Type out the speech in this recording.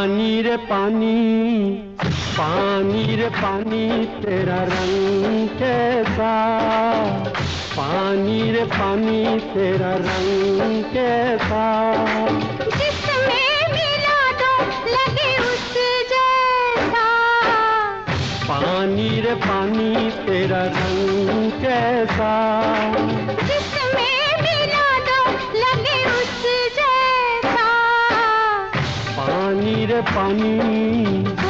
पानी रे पानी, पानी रे पानी तेरा रंग कैसा, पानी रे पानी तेरा रंग कैसा, जिसमें मिला दो लगे उस जैसा, पानी रे पानी तेरा रंग कैसा, जिसमें मिला दो लगे उस जैसा, पानी रे पानी।